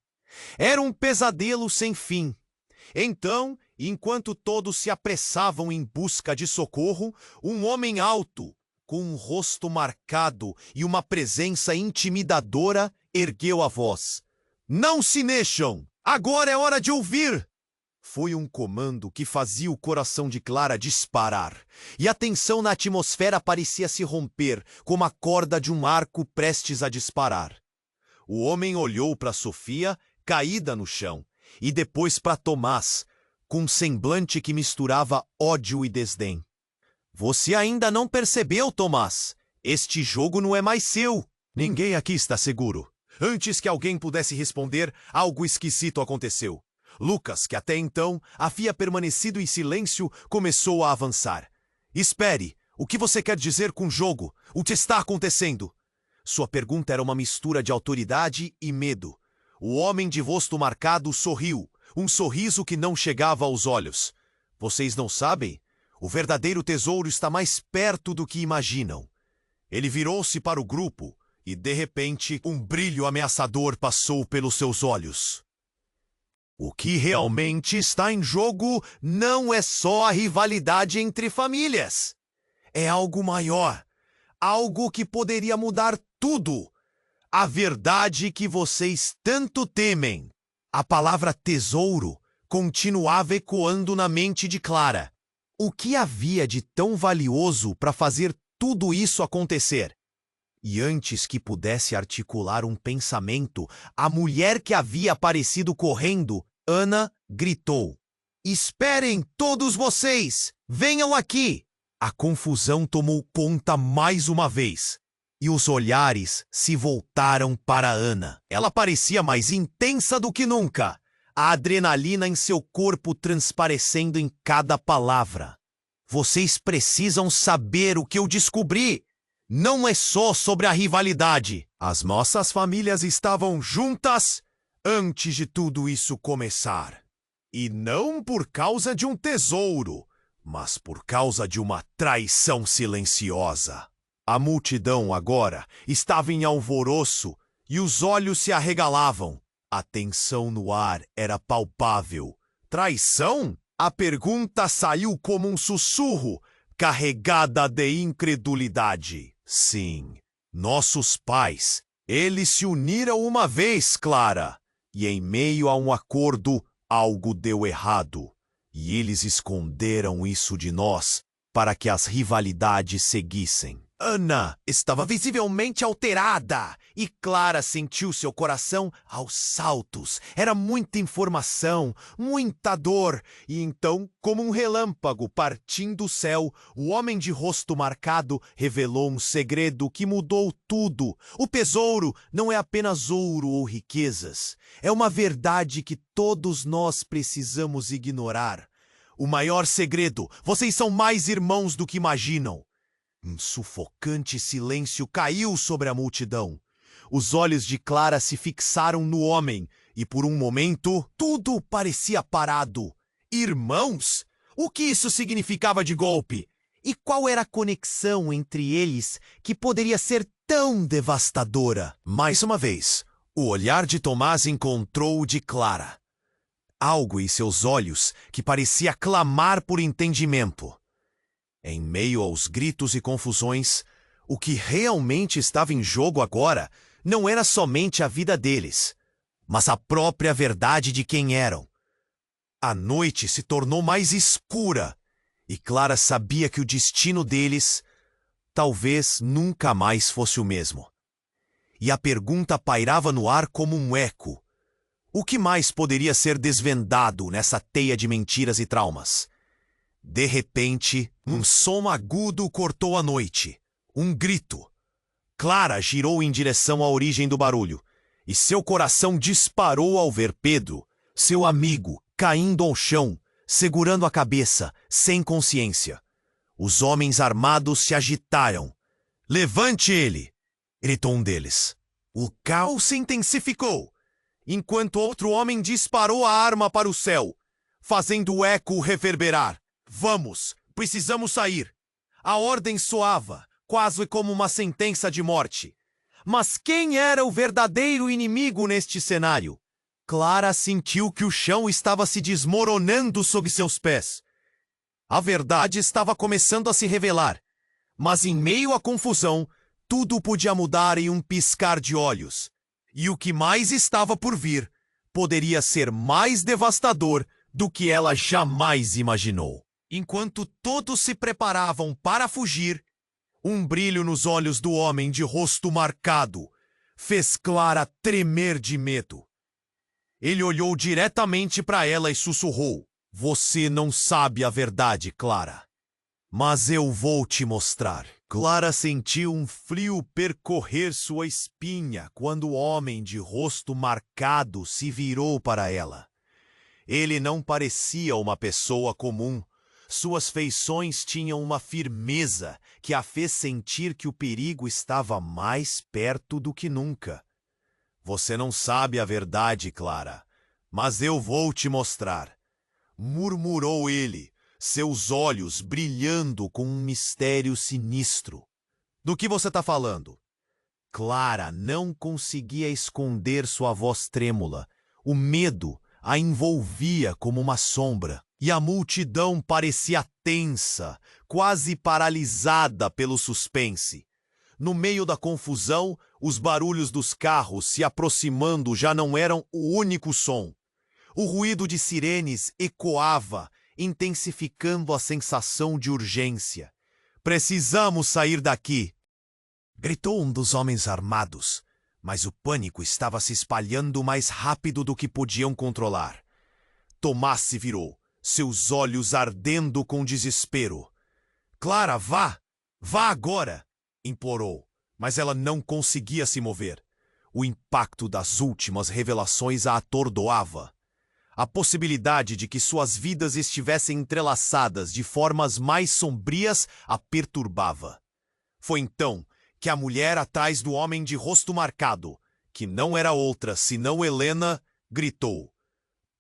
S1: Era um pesadelo sem fim. Então, enquanto todos se apressavam em busca de socorro, um homem alto, com um rosto marcado e uma presença intimidadora, ergueu a voz. Não se mexam! Agora é hora de ouvir! Foi um comando que fazia o coração de Clara disparar, e a tensão na atmosfera parecia se romper, como a corda de um arco prestes a disparar. O homem olhou para Sofia, caída no chão, e depois para Tomás, com um semblante que misturava ódio e desdém. Você ainda não percebeu, Tomás? Este jogo não é mais seu. Ninguém aqui está seguro. Antes que alguém pudesse responder, algo esquisito aconteceu. Lucas, que até então havia permanecido em silêncio, começou a avançar. Espere, o que você quer dizer com jogo? O que está acontecendo? Sua pergunta era uma mistura de autoridade e medo. O homem de rosto marcado sorriu, um sorriso que não chegava aos olhos. Vocês não sabem? O verdadeiro tesouro está mais perto do que imaginam. Ele virou-se para o grupo e, de repente, um brilho ameaçador passou pelos seus olhos. O que realmente está em jogo não é só a rivalidade entre famílias. É algo maior, algo que poderia mudar tudo. A verdade que vocês tanto temem. A palavra tesouro continuava ecoando na mente de Clara. O que havia de tão valioso para fazer tudo isso acontecer? E antes que pudesse articular um pensamento, a mulher que havia aparecido correndo, Ana, gritou: "Esperem todos vocês! Venham aqui!" A confusão tomou conta mais uma vez, e os olhares se voltaram para Ana. Ela parecia mais intensa do que nunca, a adrenalina em seu corpo transparecendo em cada palavra. "Vocês precisam saber o que eu descobri! Não é só sobre a rivalidade. As nossas famílias estavam juntas antes de tudo isso começar. E não por causa de um tesouro, mas por causa de uma traição silenciosa." A multidão agora estava em alvoroço e os olhos se arregalavam. A tensão no ar era palpável. Traição? A pergunta saiu como um sussurro, carregada de incredulidade. Sim, nossos pais, eles se uniram uma vez, Clara, e em meio a um acordo, algo deu errado. E eles esconderam isso de nós para que as rivalidades seguissem. Ana estava visivelmente alterada e Clara sentiu seu coração aos saltos. Era muita informação, muita dor. E então, como um relâmpago partindo do céu, o homem de rosto marcado revelou um segredo que mudou tudo. O tesouro não é apenas ouro ou riquezas. É uma verdade que todos nós precisamos ignorar. O maior segredo: vocês são mais irmãos do que imaginam. Um sufocante silêncio caiu sobre a multidão. Os olhos de Clara se fixaram no homem e, por um momento, tudo parecia parado. Irmãos? O que isso significava de golpe? E qual era a conexão entre eles que poderia ser tão devastadora? Mais uma vez, o olhar de Tomás encontrou o de Clara. Algo em seus olhos que parecia clamar por entendimento. Em meio aos gritos e confusões, o que realmente estava em jogo agora não era somente a vida deles, mas a própria verdade de quem eram. A noite se tornou mais escura e Clara sabia que o destino deles talvez nunca mais fosse o mesmo. E a pergunta pairava no ar como um eco. O que mais poderia ser desvendado nessa teia de mentiras e traumas? De repente, um som agudo cortou a noite. Um grito. Clara girou em direção à origem do barulho, e seu coração disparou ao ver Pedro, seu amigo, caindo ao chão, segurando a cabeça, sem consciência. Os homens armados se agitaram. "Levante ele!" gritou um deles. O caos se intensificou, enquanto outro homem disparou a arma para o céu, fazendo o eco reverberar. "Vamos, precisamos sair." A ordem soava, quase como uma sentença de morte. Mas quem era o verdadeiro inimigo neste cenário? Clara sentiu que o chão estava se desmoronando sob seus pés. A verdade estava começando a se revelar, mas em meio à confusão, tudo podia mudar em um piscar de olhos. E o que mais estava por vir poderia ser mais devastador do que ela jamais imaginou. Enquanto todos se preparavam para fugir, um brilho nos olhos do homem de rosto marcado fez Clara tremer de medo. Ele olhou diretamente para ela e sussurrou: "Você não sabe a verdade, Clara. Mas eu vou te mostrar." Clara sentiu um frio percorrer sua espinha quando o homem de rosto marcado se virou para ela. Ele não parecia uma pessoa comum. Suas feições tinham uma firmeza que a fez sentir que o perigo estava mais perto do que nunca. Você não sabe a verdade, Clara, mas eu vou te mostrar. Murmurou ele, seus olhos brilhando com um mistério sinistro. Do que você está falando? Clara não conseguia esconder sua voz trêmula. O medo a envolvia como uma sombra, e a multidão parecia tensa, quase paralisada pelo suspense. No meio da confusão, os barulhos dos carros se aproximando já não eram o único som. O ruído de sirenes ecoava, intensificando a sensação de urgência. "Precisamos sair daqui!" gritou um dos homens armados, mas o pânico estava se espalhando mais rápido do que podiam controlar. Tomás se virou, seus olhos ardendo com desespero. "Clara, vá! Vá agora!" implorou, mas ela não conseguia se mover. O impacto das últimas revelações a atordoava. A possibilidade de que suas vidas estivessem entrelaçadas de formas mais sombrias a perturbava. Foi então que a mulher atrás do homem de rosto marcado, que não era outra senão Helena, gritou: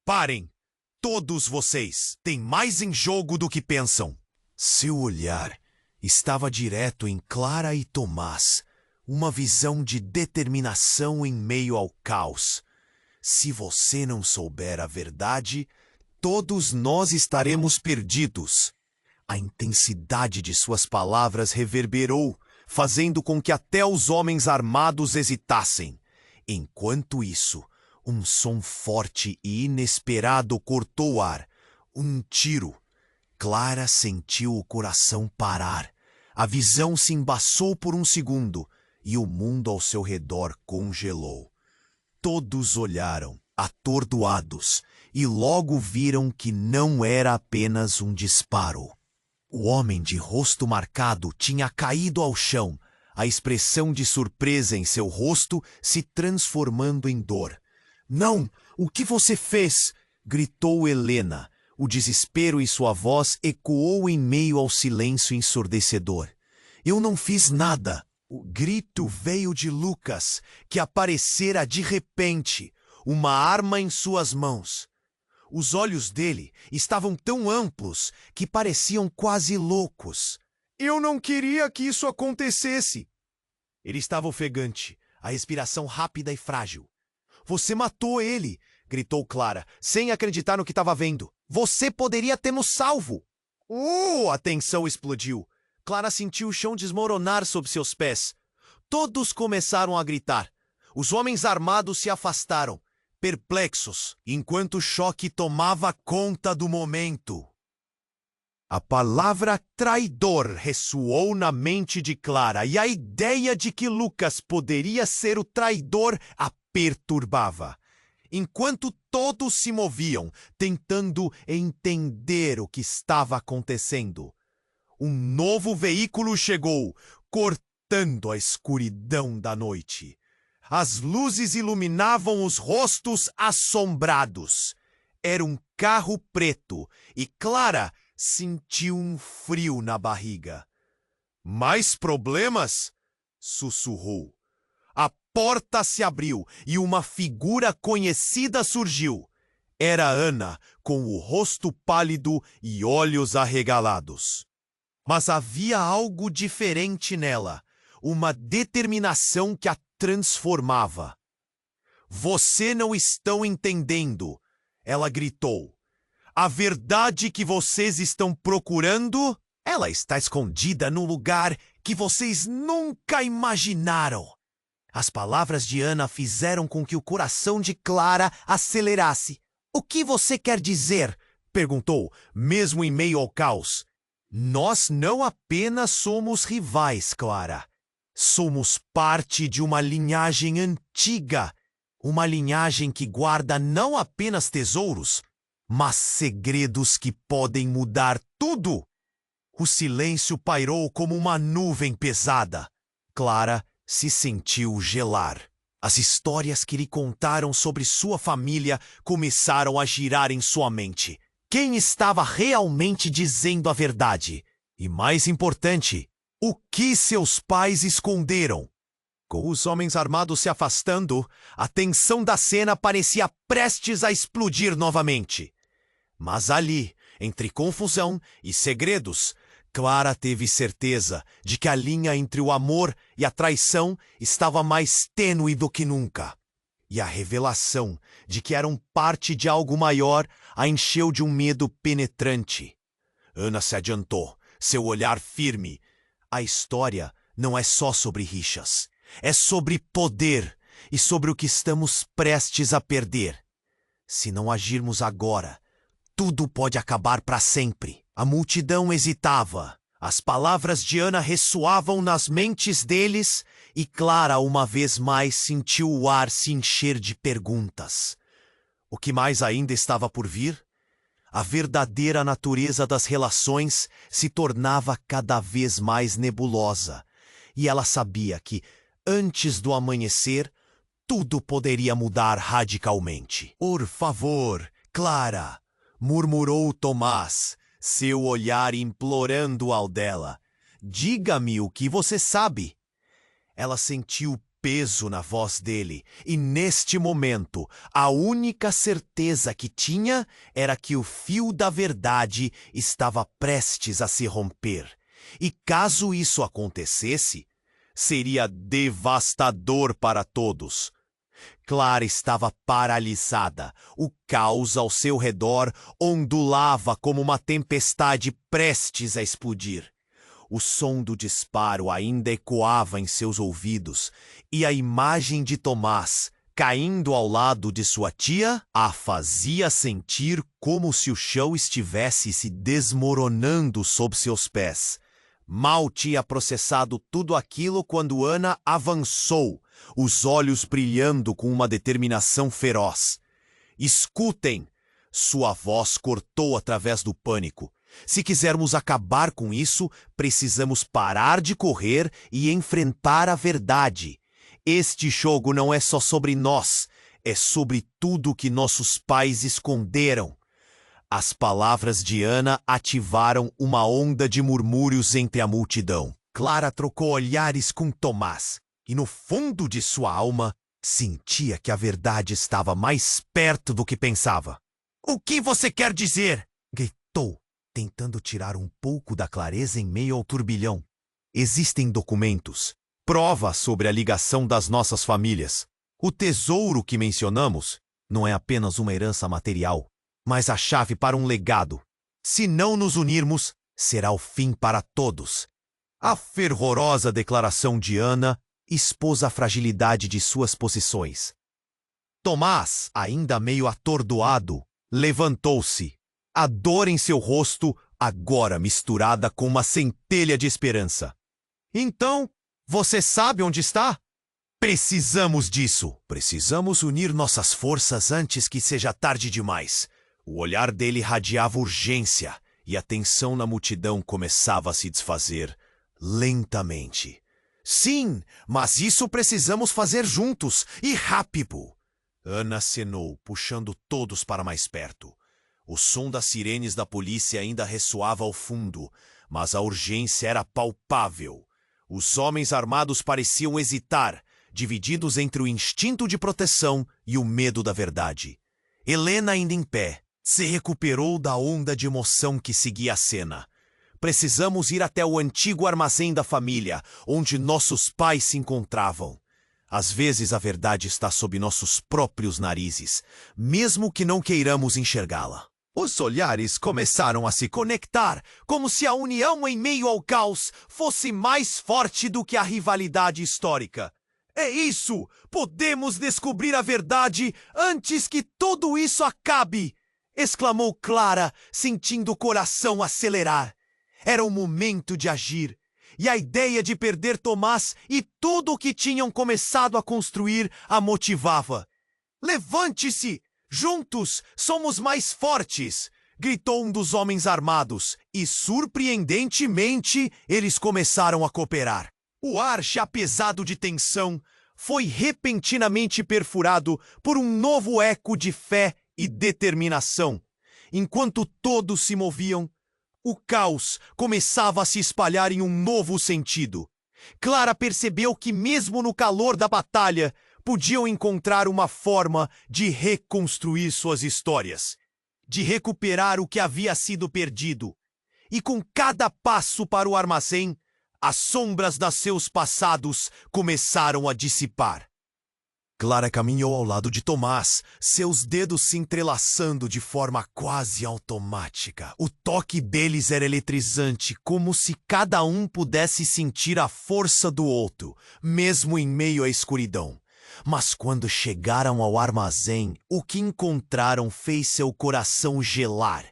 S1: "Parem! Todos vocês! Tem mais em jogo do que pensam!" Seu olhar estava direto em Clara e Tomás, uma visão de determinação em meio ao caos. "Se você não souber a verdade, todos nós estaremos perdidos." A intensidade de suas palavras reverberou, fazendo com que até os homens armados hesitassem. Enquanto isso, um som forte e inesperado cortou o ar. Um tiro. Clara sentiu o coração parar. A visão se embaçou por um segundo e o mundo ao seu redor congelou. Todos olharam, atordoados, e logo viram que não era apenas um disparo. O homem de rosto marcado tinha caído ao chão, a expressão de surpresa em seu rosto se transformando em dor. "Não! O que você fez?" gritou Helena. O desespero em sua voz ecoou em meio ao silêncio ensurdecedor. "Eu não fiz nada." O grito veio de Lucas, que aparecera de repente, uma arma em suas mãos. Os olhos dele estavam tão amplos que pareciam quase loucos. "Eu não queria que isso acontecesse." Ele estava ofegante, a respiração rápida e frágil. "Você matou ele!" gritou Clara, sem acreditar no que estava vendo. "Você poderia ter nos salvo!" A tensão explodiu. Clara sentiu o chão desmoronar sob seus pés. Todos começaram a gritar. Os homens armados se afastaram, perplexos, enquanto o choque tomava conta do momento. A palavra traidor ressoou na mente de Clara, e a ideia de que Lucas poderia ser o traidor a perturbava. Enquanto todos se moviam, tentando entender o que estava acontecendo, um novo veículo chegou, cortando a escuridão da noite. As luzes iluminavam os rostos assombrados. Era um carro preto e Clara sentiu um frio na barriga. "Mais problemas?" sussurrou. A porta se abriu e uma figura conhecida surgiu. Era Ana, com o rosto pálido e olhos arregalados. Mas havia algo diferente nela, uma determinação que a transformava. "Você não estão entendendo", ela gritou. "A verdade que vocês estão procurando, ela está escondida num lugar que vocês nunca imaginaram." As palavras de Ana fizeram com que o coração de Clara acelerasse. "O que você quer dizer?" perguntou, mesmo em meio ao caos. "Nós não apenas somos rivais, Clara. Somos parte de uma linhagem antiga. Uma linhagem que guarda não apenas tesouros, mas segredos que podem mudar tudo." O silêncio pairou como uma nuvem pesada. Clara se sentiu gelar. As histórias que lhe contaram sobre sua família começaram a girar em sua mente. Quem estava realmente dizendo a verdade? E mais importante, o que seus pais esconderam? Com os homens armados se afastando, a tensão da cena parecia prestes a explodir novamente. Mas ali, entre confusão e segredos, Clara teve certeza de que a linha entre o amor e a traição estava mais tênue do que nunca. E a revelação de que eram parte de algo maior a encheu de um medo penetrante. Ana se adiantou, seu olhar firme. A história não é só sobre rixas. É sobre poder e sobre o que estamos prestes a perder. Se não agirmos agora, tudo pode acabar para sempre. A multidão hesitava. As palavras de Ana ressoavam nas mentes deles e Clara uma vez mais sentiu o ar se encher de perguntas. O que mais ainda estava por vir? A verdadeira natureza das relações se tornava cada vez mais nebulosa. E ela sabia que, antes do amanhecer, tudo poderia mudar radicalmente. Por favor, Clara, murmurou Tomás, seu olhar implorando ao dela. Diga-me o que você sabe. Ela sentiu peso na voz dele, e neste momento, a única certeza que tinha era que o fio da verdade estava prestes a se romper. E caso isso acontecesse, seria devastador para todos. Clara estava paralisada. O caos ao seu redor ondulava como uma tempestade prestes a explodir. O som do disparo ainda ecoava em seus ouvidos, e a imagem de Tomás, caindo ao lado de sua tia, a fazia sentir como se o chão estivesse se desmoronando sob seus pés. Mal tinha processado tudo aquilo quando Ana avançou, os olhos brilhando com uma determinação feroz. Escutem! Sua voz cortou através do pânico. Se quisermos acabar com isso, precisamos parar de correr e enfrentar a verdade. Este jogo não é só sobre nós, é sobre tudo que nossos pais esconderam. As palavras de Ana ativaram uma onda de murmúrios entre a multidão. Clara trocou olhares com Tomás, e no fundo de sua alma, sentia que a verdade estava mais perto do que pensava. "O que você quer dizer?" gritou, tentando tirar um pouco da clareza em meio ao turbilhão. "Existem documentos, provas sobre a ligação das nossas famílias. O tesouro que mencionamos não é apenas uma herança material, mas a chave para um legado. Se não nos unirmos, será o fim para todos." A fervorosa declaração de Ana expôs a fragilidade de suas posições. Tomás, ainda meio atordoado, levantou-se, a dor em seu rosto agora misturada com uma centelha de esperança. "Então, você sabe onde está? Precisamos disso. Precisamos unir nossas forças antes que seja tarde demais." O olhar dele radiava urgência e a tensão na multidão começava a se desfazer lentamente. "Sim, mas isso precisamos fazer juntos e rápido." Ana acenou, puxando todos para mais perto. O som das sirenes da polícia ainda ressoava ao fundo, mas a urgência era palpável. Os homens armados pareciam hesitar, divididos entre o instinto de proteção e o medo da verdade. Helena, ainda em pé, se recuperou da onda de emoção que seguia a cena. "Precisamos ir até o antigo armazém da família, onde nossos pais se encontravam. Às vezes a verdade está sob nossos próprios narizes, mesmo que não queiramos enxergá-la." Os olhares começaram a se conectar, como se a união em meio ao caos fosse mais forte do que a rivalidade histórica. "É isso! Podemos descobrir a verdade antes que tudo isso acabe!" exclamou Clara, sentindo o coração acelerar. Era o momento de agir, e a ideia de perder Tomás e tudo o que tinham começado a construir a motivava. "Levante-se! Juntos somos mais fortes!" gritou um dos homens armados, e surpreendentemente eles começaram a cooperar. O ar já pesado de tensão foi repentinamente perfurado por um novo eco de fé e determinação. Enquanto todos se moviam, o caos começava a se espalhar em um novo sentido. Clara percebeu que, mesmo no calor da batalha, podiam encontrar uma forma de reconstruir suas histórias, de recuperar o que havia sido perdido. E com cada passo para o armazém, as sombras dos seus passados começaram a dissipar. Clara caminhou ao lado de Tomás, seus dedos se entrelaçando de forma quase automática. O toque deles era eletrizante, como se cada um pudesse sentir a força do outro, mesmo em meio à escuridão. Mas quando chegaram ao armazém, o que encontraram fez seu coração gelar.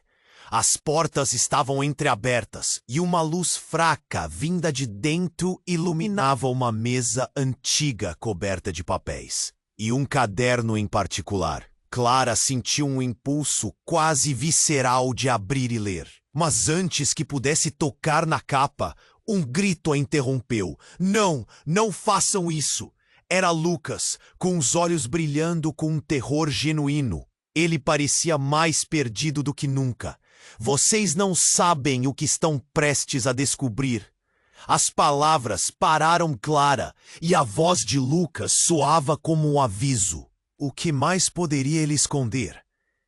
S1: As portas estavam entreabertas e uma luz fraca vinda de dentro iluminava uma mesa antiga coberta de papéis. E um caderno em particular. Clara sentiu um impulso quase visceral de abrir e ler. Mas antes que pudesse tocar na capa, um grito a interrompeu. Não, não façam isso! Era Lucas, com os olhos brilhando com um terror genuíno. Ele parecia mais perdido do que nunca. Vocês não sabem o que estão prestes a descobrir. As palavras pararam Clara e a voz de Lucas soava como um aviso. O que mais poderia ele esconder?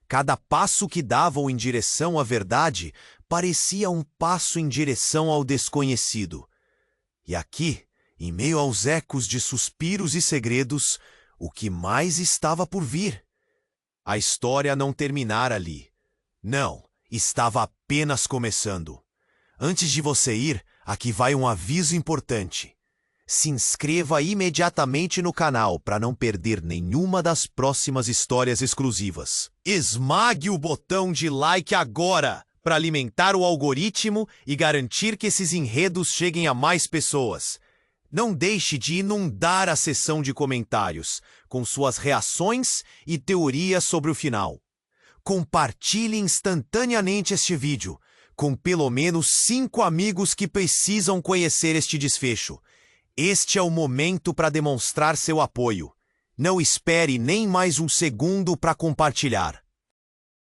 S1: Cada passo que davam em direção à verdade parecia um passo em direção ao desconhecido. E aqui, em meio aos ecos de suspiros e segredos, o que mais estava por vir? A história não terminara ali. Não, estava apenas começando. Antes de você ir, aqui vai um aviso importante. Se inscreva imediatamente no canal para não perder nenhuma das próximas histórias exclusivas. Esmague o botão de like agora para alimentar o algoritmo e garantir que esses enredos cheguem a mais pessoas. Não deixe de inundar a seção de comentários com suas reações e teorias sobre o final. Compartilhe instantaneamente este vídeo com pelo menos 5 amigos que precisam conhecer este desfecho. Este é o momento para demonstrar seu apoio. Não espere nem mais um segundo para compartilhar.